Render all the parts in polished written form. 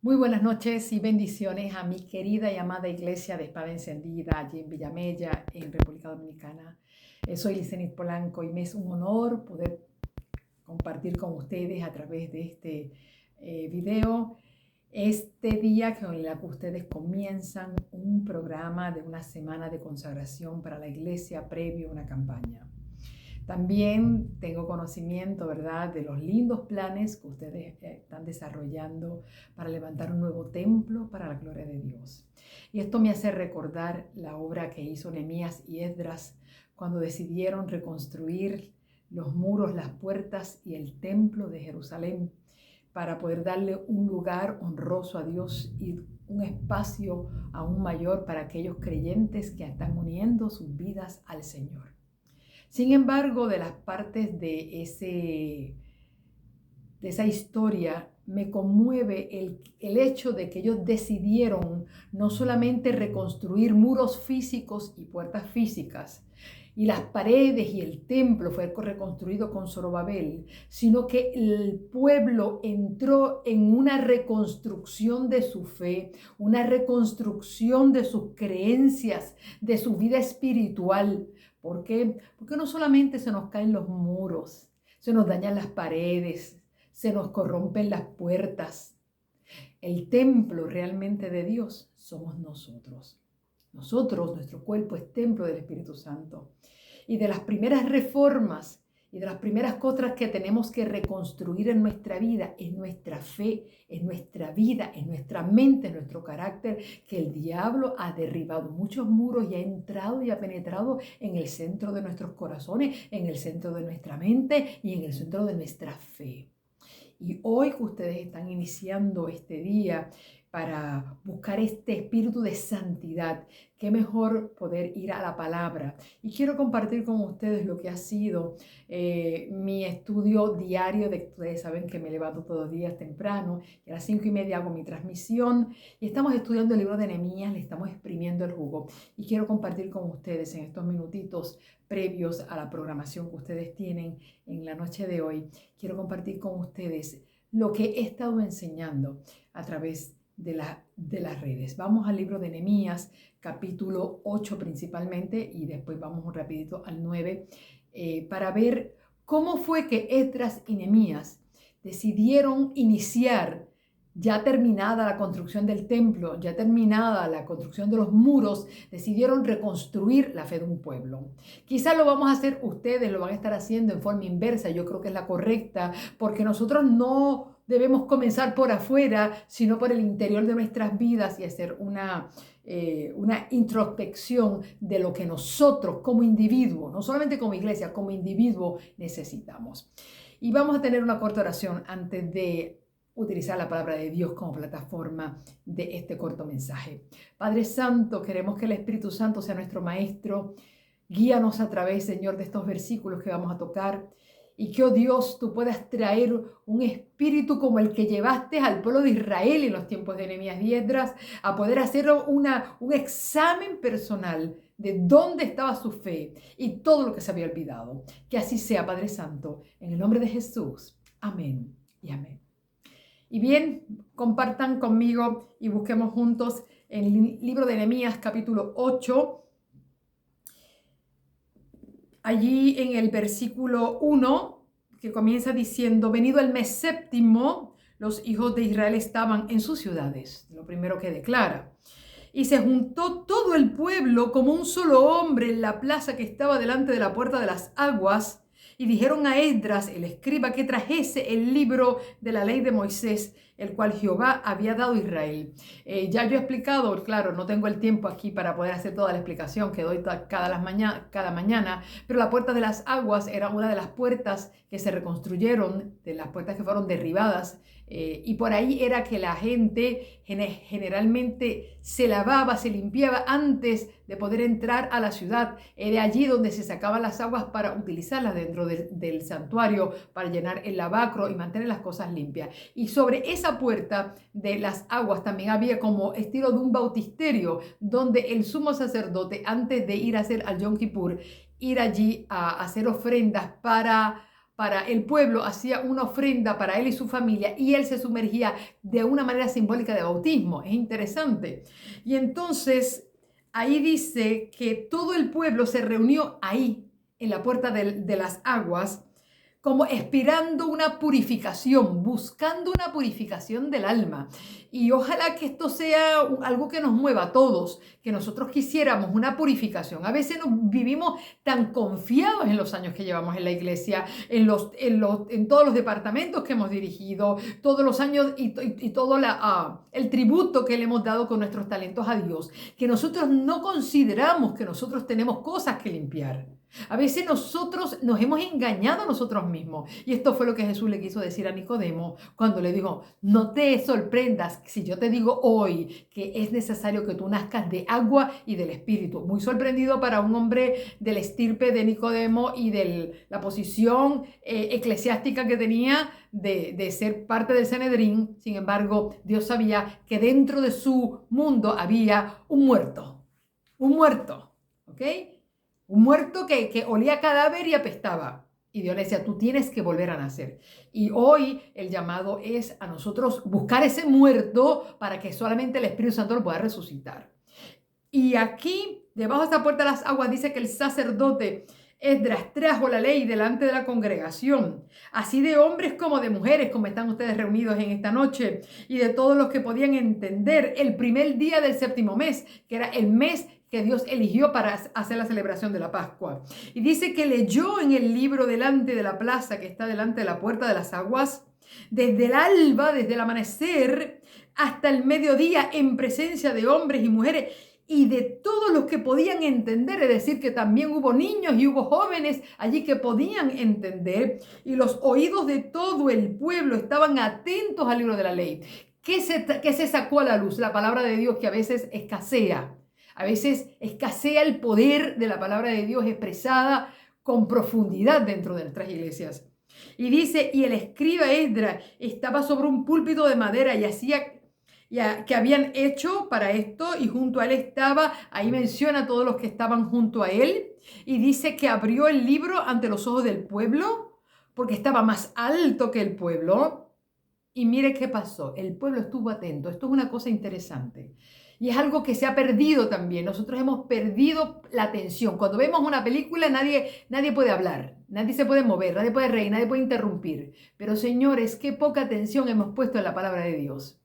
Muy buenas noches y bendiciones a mi querida y amada iglesia de Espada Encendida allí en Villamella, en República Dominicana. Soy Licenit Polanco y me es un honor poder compartir con ustedes a través de este video este día con el que ustedes comienzan un programa de una semana de consagración para la iglesia previo a una campaña. También tengo conocimiento, ¿verdad?, de los lindos planes que ustedes están desarrollando para levantar un nuevo templo para la gloria de Dios. Y esto me hace recordar la obra que hizo Nehemías y Esdras cuando decidieron reconstruir los muros, las puertas y el templo de Jerusalén para poder darle un lugar honroso a Dios y un espacio aún mayor para aquellos creyentes que están uniendo sus vidas al Señor. Sin embargo, de las partes de esa historia, me conmueve el hecho de que ellos decidieron no solamente reconstruir muros físicos y puertas físicas, y las paredes y el templo fue reconstruido con Zorobabel, sino que el pueblo entró en una reconstrucción de su fe, una reconstrucción de sus creencias, de su vida espiritual. ¿Por qué? Porque no solamente se nos caen los muros, se nos dañan las paredes, se nos corrompen las puertas. El templo realmente de Dios somos nosotros. Nosotros, nuestro cuerpo es templo del Espíritu Santo. Y de las primeras reformas y de las primeras cosas que tenemos que reconstruir en nuestra vida es nuestra fe, es nuestra vida, es nuestra mente, es nuestro carácter, que el diablo ha derribado muchos muros y ha entrado y ha penetrado en el centro de nuestros corazones, en el centro de nuestra mente y en el centro de nuestra fe. Y hoy que ustedes están iniciando este día para buscar este espíritu de santidad, qué mejor poder ir a la palabra. Y quiero compartir con ustedes lo que ha sido mi estudio diario. Ustedes saben que me levanto todos los días temprano y a las 5:30 hago mi transmisión y estamos estudiando el libro de Nehemías, le estamos exprimiendo el jugo. Y quiero compartir con ustedes en estos minutitos previos a la programación que ustedes tienen en la noche de hoy, quiero compartir con ustedes lo que he estado enseñando a través de las redes. Vamos al libro de Nehemías, capítulo 8 principalmente, y después vamos un rapidito al 9, para ver cómo fue que Esdras y Nehemías decidieron iniciar, ya terminada la construcción del templo, ya terminada la construcción de los muros, decidieron reconstruir la fe de un pueblo. Quizás lo vamos a hacer ustedes, lo van a estar haciendo en forma inversa, yo creo que es la correcta, porque nosotros no debemos comenzar por afuera, sino por el interior de nuestras vidas y hacer una introspección de lo que nosotros como individuo, no solamente como iglesia, como individuo necesitamos. Y vamos a tener una corta oración antes de utilizar la palabra de Dios como plataforma de este corto mensaje. Padre Santo, queremos que el Espíritu Santo sea nuestro maestro. Guíanos a través, Señor, de estos versículos que vamos a tocar. Y que, oh Dios, tú puedas traer un espíritu como el que llevaste al pueblo de Israel en los tiempos de Nehemías y Esdras, a poder hacer un examen personal de dónde estaba su fe y todo lo que se había olvidado. Que así sea, Padre Santo, en el nombre de Jesús. Amén y amén. Y bien, compartan conmigo y busquemos juntos el libro de Nehemías, capítulo 8. Allí en el versículo 1, que comienza diciendo: venido el mes séptimo, los hijos de Israel estaban en sus ciudades. Lo primero que declara. Y se juntó todo el pueblo como un solo hombre en la plaza que estaba delante de la puerta de las aguas. Y dijeron a Esdras, el escriba, que trajese el libro de la ley de Moisés, el cual Jehová había dado a Israel. Ya yo he explicado, claro, no tengo el tiempo aquí para poder hacer toda la explicación que doy cada mañana, pero la puerta de las aguas era una de las puertas que se reconstruyeron, de las puertas que fueron derribadas, y por ahí era que la gente generalmente se lavaba, se limpiaba antes de poder entrar a la ciudad. Era allí donde se sacaban las aguas para utilizarlas dentro del santuario, para llenar el lavacro y mantener las cosas limpias. Y sobre esa puerta de las aguas también había como estilo de un bautisterio, donde el sumo sacerdote, antes de ir a hacer al Yom Kippur, ir allí a hacer ofrendas para para el pueblo, hacía una ofrenda para él y su familia y él se sumergía de una manera simbólica de bautismo. Es interesante. Y entonces ahí dice que todo el pueblo se reunió ahí, en la puerta de las aguas, como aspirando una purificación, buscando una purificación del alma. Y ojalá que esto sea algo que nos mueva a todos, que nosotros quisiéramos una purificación. A veces vivimos tan confiados en los años que llevamos en la iglesia, en todos los departamentos que hemos dirigido, todos los años y todo el tributo que le hemos dado con nuestros talentos a Dios, que nosotros no consideramos que nosotros tenemos cosas que limpiar. A veces nosotros nos hemos engañado a nosotros mismos. Y esto fue lo que Jesús le quiso decir a Nicodemo cuando le dijo, no te sorprendas si yo te digo hoy que es necesario que tú nazcas de agua y del Espíritu. Muy sorprendido para un hombre del estirpe de Nicodemo y de la posición eclesiástica que tenía de ser parte del Sanedrín. Sin embargo, Dios sabía que dentro de su mundo había un muerto, ¿ok? Un muerto que olía a cadáver y apestaba. Y Dios le decía, tú tienes que volver a nacer. Y hoy el llamado es a nosotros buscar ese muerto para que solamente el Espíritu Santo lo pueda resucitar. Y aquí, debajo de esta puerta de las aguas, dice que el sacerdote Esdras trajo la ley delante de la congregación, así de hombres como de mujeres, como están ustedes reunidos en esta noche, y de todos los que podían entender el primer día del séptimo mes, que era el mes que Dios eligió para hacer la celebración de la Pascua. Y dice que leyó en el libro delante de la plaza que está delante de la puerta de las aguas, desde el alba, desde el amanecer, hasta el mediodía, en presencia de hombres y mujeres, y de todos los que podían entender, es decir, que también hubo niños y hubo jóvenes allí que podían entender, y los oídos de todo el pueblo estaban atentos al libro de la ley. ¿Qué se sacó a la luz? La palabra de Dios, que a veces escasea. A veces escasea el poder de la palabra de Dios expresada con profundidad dentro de nuestras iglesias. Y dice, y el escriba Esdras estaba sobre un púlpito de madera y hacía que habían hecho para esto, y junto a él estaba, ahí menciona a todos los que estaban junto a él, y dice que abrió el libro ante los ojos del pueblo, porque estaba más alto que el pueblo. Y mire qué pasó, el pueblo estuvo atento. Esto es una cosa interesante. Y es algo que se ha perdido también. Nosotros hemos perdido la atención. Cuando vemos una película, nadie puede hablar, nadie se puede mover, nadie puede reír, nadie puede interrumpir. Pero señores, qué poca atención hemos puesto en la palabra de Dios.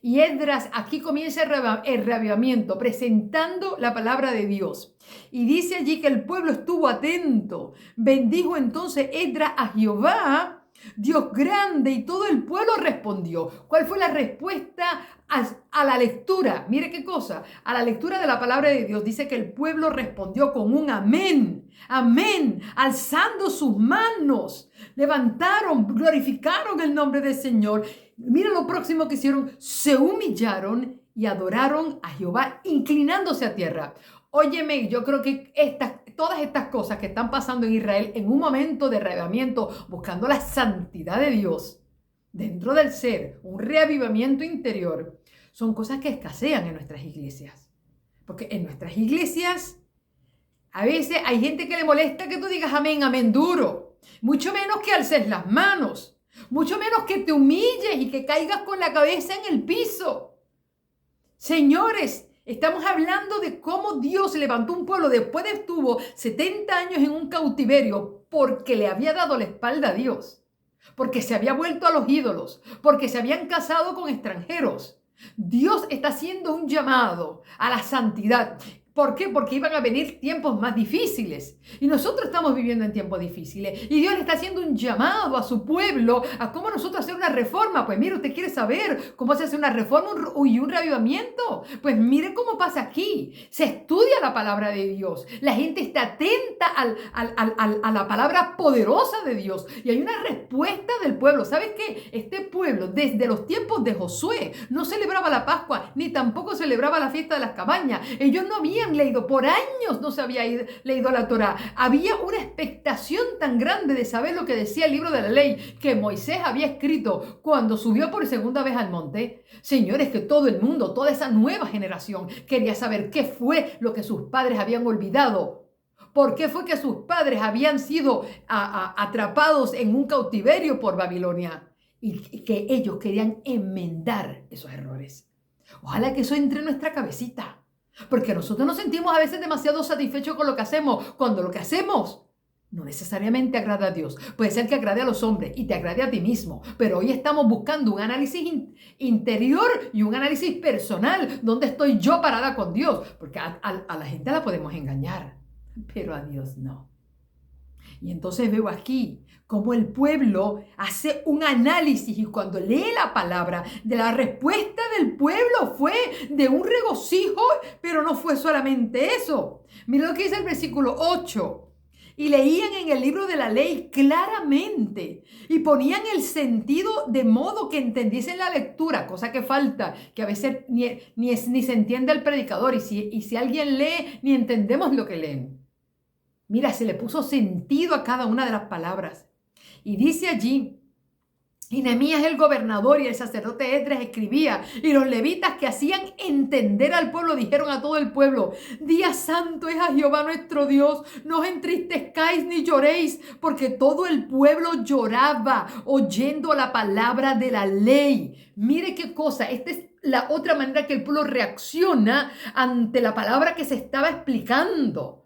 Y Esdras, aquí comienza el reavivamiento, presentando la palabra de Dios. Y dice allí que el pueblo estuvo atento. Bendijo entonces Esdras a Jehová, Dios grande, y todo el pueblo respondió. ¿Cuál fue la respuesta a la lectura? Mire qué cosa. A la lectura de la palabra de Dios dice que el pueblo respondió con un amén. Amén. Alzando sus manos. Levantaron, glorificaron el nombre del Señor. Mira lo próximo que hicieron. Se humillaron y adoraron a Jehová, inclinándose a tierra. Óyeme, yo creo que todas estas cosas que están pasando en Israel en un momento de reavivamiento, buscando la santidad de Dios dentro del ser, un reavivamiento interior, son cosas que escasean en nuestras iglesias. Porque en nuestras iglesias a veces hay gente que le molesta que tú digas amén, amén duro. Mucho menos que alces las manos. Mucho menos que te humilles y que caigas con la cabeza en el piso. Señores, estamos hablando de cómo Dios levantó un pueblo después de estuvo 70 años en un cautiverio porque le había dado la espalda a Dios, porque se había vuelto a los ídolos, porque se habían casado con extranjeros. Dios está haciendo un llamado a la santidad. ¿Por qué? Porque iban a venir tiempos más difíciles. Y nosotros estamos viviendo en tiempos difíciles. Y Dios le está haciendo un llamado a su pueblo a cómo nosotros hacer una reforma. Pues mire, usted quiere saber cómo se hace una reforma y un reavivamiento. Pues mire cómo pasa aquí. Se estudia la palabra de Dios. La gente está atenta a la palabra poderosa de Dios. Y hay una respuesta del pueblo. ¿Sabes qué? Este pueblo, desde los tiempos de Josué, no celebraba la Pascua, ni tampoco celebraba la fiesta de las cabañas. Ellos no habían leído, por años no se había leído la Torá. Había una expectación tan grande de saber lo que decía el libro de la ley que Moisés había escrito cuando subió por segunda vez al monte. Señores, que todo el mundo, toda esa nueva generación quería saber qué fue lo que sus padres habían olvidado ¿Por qué fue que sus padres habían sido atrapados en un cautiverio por Babilonia? Y que ellos querían enmendar esos errores. Ojalá que eso entre en nuestra cabecita. Porque nosotros nos sentimos a veces demasiado satisfechos con lo que hacemos, cuando lo que hacemos no necesariamente agrada a Dios. Puede ser que agrade a los hombres y te agrade a ti mismo, pero hoy estamos buscando un análisis interior y un análisis personal. ¿Dónde estoy yo parada con Dios? Porque a la gente la podemos engañar, pero a Dios no. Y entonces veo aquí cómo el pueblo hace un análisis y cuando lee la palabra, de la respuesta del pueblo fue de un regocijo, pero no fue solamente eso. Mira lo que dice el versículo 8. Y leían en el libro de la ley claramente y ponían el sentido de modo que entendiesen la lectura, cosa que falta, que a veces ni se entiende el predicador y si alguien lee, ni entendemos lo que leen. Mira, se le puso sentido a cada una de las palabras. Y dice allí, y Nehemías el gobernador y el sacerdote Esdras escribía, y los levitas que hacían entender al pueblo dijeron a todo el pueblo: Día santo es a Jehová nuestro Dios, no os entristezcáis ni lloréis, porque todo el pueblo lloraba oyendo la palabra de la ley. Mire qué cosa, esta es la otra manera que el pueblo reacciona ante la palabra que se estaba explicando.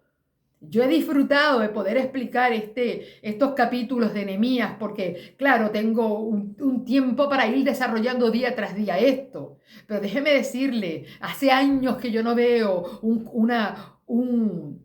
Yo he disfrutado de poder explicar estos capítulos de Nehemías porque, claro, tengo un tiempo para ir desarrollando día tras día esto. Pero déjeme decirle, hace años que yo no veo un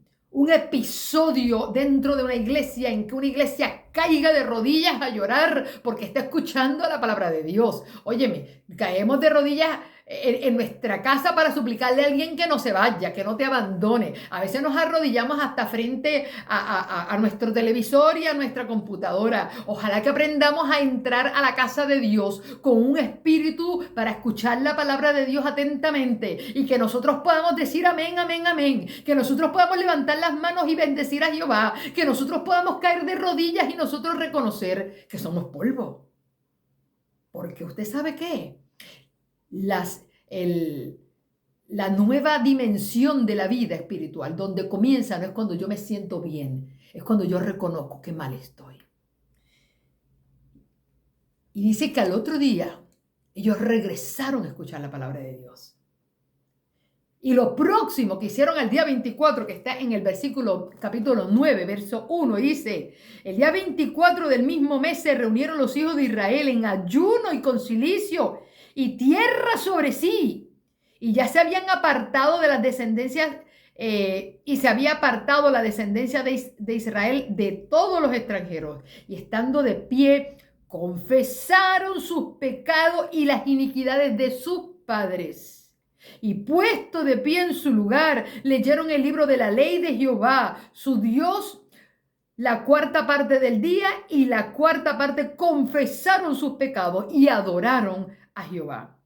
episodio dentro de una iglesia en que una iglesia caiga de rodillas a llorar porque está escuchando la palabra de Dios. Óyeme, caemos de rodillas en nuestra casa para suplicarle a alguien que no se vaya, que no te abandone. A veces nos arrodillamos hasta frente a nuestro televisor y a nuestra computadora. Ojalá que aprendamos a entrar a la casa de Dios con un espíritu para escuchar la palabra de Dios atentamente y que nosotros podamos decir amén, amén, amén. Que nosotros podamos levantar las manos y bendecir a Jehová. Que nosotros podamos caer de rodillas y nosotros reconocer que somos polvo. Porque usted sabe qué, la nueva dimensión de la vida espiritual, donde comienza, no es cuando yo me siento bien, es cuando yo reconozco que mal estoy. Y dice que al otro día ellos regresaron a escuchar la palabra de Dios. Y lo próximo que hicieron el día 24, que está en el capítulo 9, verso 1, dice: el día 24 del mismo mes se reunieron los hijos de Israel en ayuno y con cilicio y tierra sobre sí. Y ya se habían apartado de las descendencias, y se había apartado la descendencia de Israel de todos los extranjeros. Y estando de pie, confesaron sus pecados y las iniquidades de sus padres. Y puesto de pie en su lugar, leyeron el libro de la ley de Jehová, su Dios, la cuarta parte del día, y la cuarta parte confesaron sus pecados y adoraron a Jehová.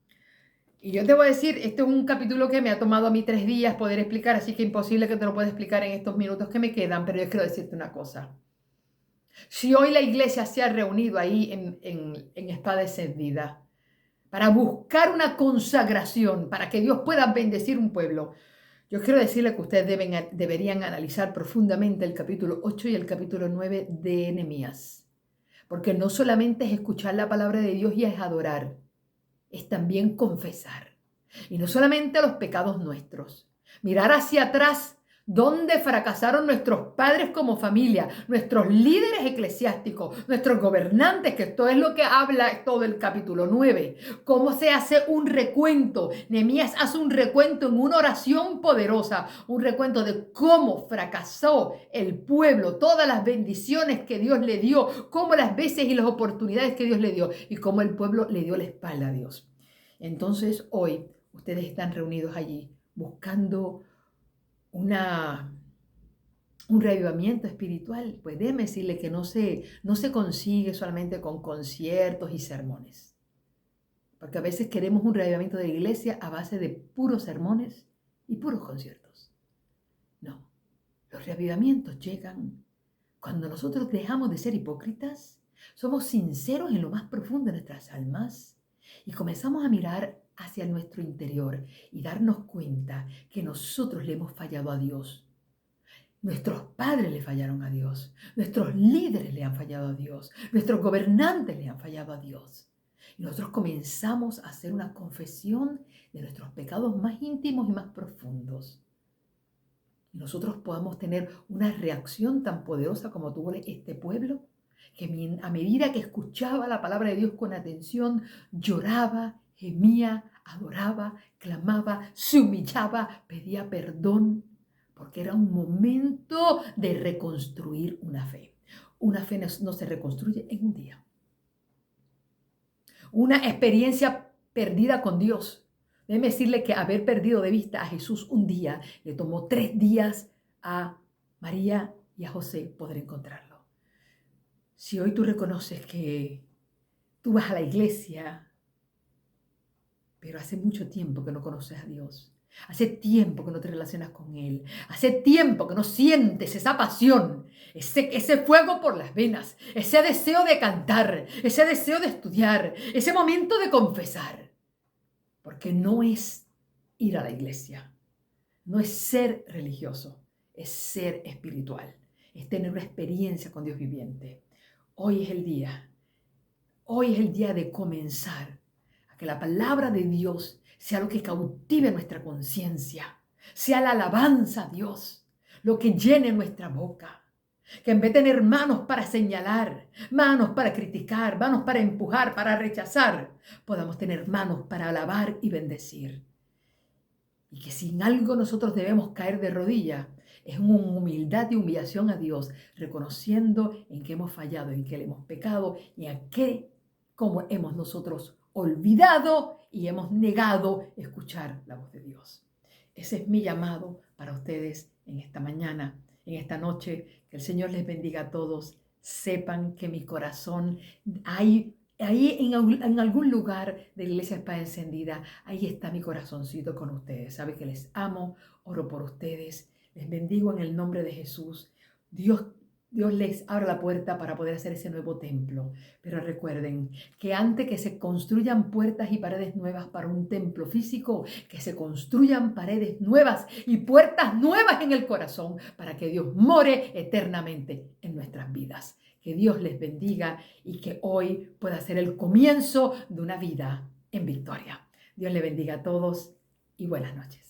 Y yo te voy a decir, este es un capítulo que me ha tomado a mí 3 días poder explicar, así que imposible que te lo pueda explicar en estos minutos que me quedan, pero yo quiero decirte una cosa. Si hoy la iglesia se ha reunido ahí en espada encendida, para buscar una consagración, para que Dios pueda bendecir un pueblo, yo quiero decirle que ustedes deberían analizar profundamente el capítulo 8 y el capítulo 9 de Nehemías. Porque no solamente es escuchar la palabra de Dios y es adorar, es también confesar. Y no solamente los pecados nuestros, mirar hacia atrás, donde fracasaron nuestros padres como familia, nuestros líderes eclesiásticos, nuestros gobernantes, que esto es lo que habla todo el capítulo 9. Cómo se hace un recuento. Nehemías hace un recuento en una oración poderosa, un recuento de cómo fracasó el pueblo, todas las bendiciones que Dios le dio, cómo las veces y las oportunidades que Dios le dio y cómo el pueblo le dio la espalda a Dios. Entonces hoy ustedes están reunidos allí buscando un reavivamiento espiritual. Pues déjeme decirle que no se consigue solamente con conciertos y sermones. Porque a veces queremos un reavivamiento de la iglesia a base de puros sermones y puros conciertos. No, los reavivamientos llegan cuando nosotros dejamos de ser hipócritas, somos sinceros en lo más profundo de nuestras almas y comenzamos a mirar hacia nuestro interior y darnos cuenta que nosotros le hemos fallado a Dios. Nuestros padres le fallaron a Dios. Nuestros líderes le han fallado a Dios. Nuestros gobernantes le han fallado a Dios. Y nosotros comenzamos a hacer una confesión de nuestros pecados más íntimos y más profundos. Y nosotros podamos tener una reacción tan poderosa como tuvo este pueblo, que a medida que escuchaba la palabra de Dios con atención, lloraba, gemía, adoraba, clamaba, se humillaba, pedía perdón, porque era un momento de reconstruir una fe. Una fe no se reconstruye en un día. Una experiencia perdida con Dios. Déjeme decirle que haber perdido de vista a Jesús un día le tomó 3 días a María y a José poder encontrarlo. Si hoy tú reconoces que tú vas a la iglesia, pero hace mucho tiempo que no conoces a Dios, hace tiempo que no te relacionas con Él, hace tiempo que no sientes esa pasión, ese fuego por las venas, ese deseo de cantar, ese deseo de estudiar, ese momento de confesar, porque no es ir a la iglesia, no es ser religioso, es ser espiritual, es tener una experiencia con Dios viviente. Hoy es el día de comenzar a que la palabra de Dios sea lo que cautive nuestra conciencia, sea la alabanza a Dios, lo que llene nuestra boca. Que en vez de tener manos para señalar, manos para criticar, manos para empujar, para rechazar, podamos tener manos para alabar y bendecir. Y que si en algo nosotros debemos caer de rodillas, es en humildad y humillación a Dios, reconociendo en qué hemos fallado, en qué le hemos pecado y a qué, cómo hemos nosotros olvidado y hemos negado escuchar la voz de Dios. Ese es mi llamado para ustedes en esta mañana, en esta noche. Que el Señor les bendiga a todos. Sepan que mi corazón ahí en algún lugar de la Iglesia Espada Encendida, ahí está mi corazoncito con ustedes. Sabe que les amo, oro por ustedes, les bendigo en el nombre de Jesús. Dios les abre la puerta para poder hacer ese nuevo templo. Pero recuerden que antes que se construyan puertas y paredes nuevas para un templo físico, que se construyan paredes nuevas y puertas nuevas en el corazón para que Dios more eternamente en nuestras vidas. Que Dios les bendiga y que hoy pueda ser el comienzo de una vida en victoria. Dios les bendiga a todos y buenas noches.